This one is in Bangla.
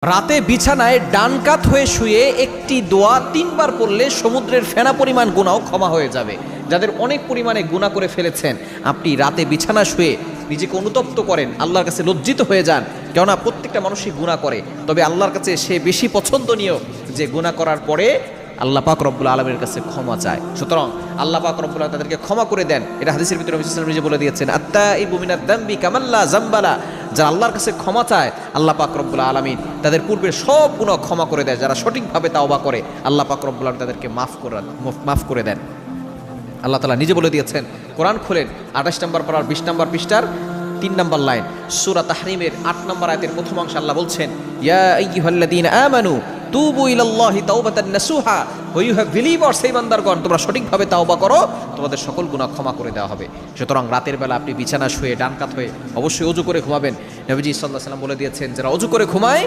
রাতে বিছানায় ডান কাত হয়ে শুয়ে একটি দোয়া 3 বার পড়লে সমুদ্রের ফেনা পরিমাণ গুনাহ ক্ষমা হয়ে যাবে। যাদের অনেক পরিমাণে গুনাহ করে ফেলেছেন, আপনি রাতে বিছানা শুয়ে নিজেকে অনুতপ্ত করেন, আল্লাহর কাছে লজ্জিত হয়ে যান। কেননা প্রত্যেকটা মানুষই গুনাহ করে, তবে আল্লাহর কাছে সে বেশি পছন্দনীয় যে গুনাহ করার পরে আল্লাহ পাক রব্বুল আলামিনের কাছে ক্ষমা চায়। সুতরাং আল্লাহ পাক রব্বুল আলামিন তাদেরকে ক্ষমা করে দেন। এটা হাদিসের ভিতরে নবী সাল্লাল্লাহু আলাইহি ওয়াসাল্লাম নিজে বলে দিয়েছেন, আত্তাইবু মিনাদ যামবি কামাল্লা জামবালা। যারা আল্লাহর কাছে ক্ষমা চায়, আল্লাহ পাক রব্বুল আলামিন তাদের পূর্বের সব গুনাহ ক্ষমা করে দেয়। যারা সঠিকভাবে তাওবা করে, আল্লাহ পাক রব্বুল আলামিন তাদেরকে মাফ করে দেন। আল্লাহ তাআলা নিজে বলে দিয়েছেন, কোরআন খোলেন 28 নম্বর পারার 20 নম্বর পৃষ্ঠার 3 নম্বর লাইন, সূরা তাহরিমের 8 নম্বর আয়াতের প্রথম অংশে আল্লাহ বলছেন, ইয়া আইয়ুহাল্লাযীনা আমানু তুবু ইলাল্লাহি তাওবাতান নাসুহা। ও ইউ হ্যাভ বিলিভার্স, সেই বান্দারগণ, তোমরা সঠিকভাবে তাওবা করো, তোমাদের সকল গুনাহ ক্ষমা করে দেওয়া হবে। সুতরাং রাতের বেলা আপনি বিছানা শুয়ে ডান কাত হয়ে অবশ্যই ওযু করে ঘুমাবেন। নবীজি সাল্লাল্লাহু আলাইহি ওয়াসাল্লাম বলে দিয়েছেন, যারা ওযু করে ঘুমায়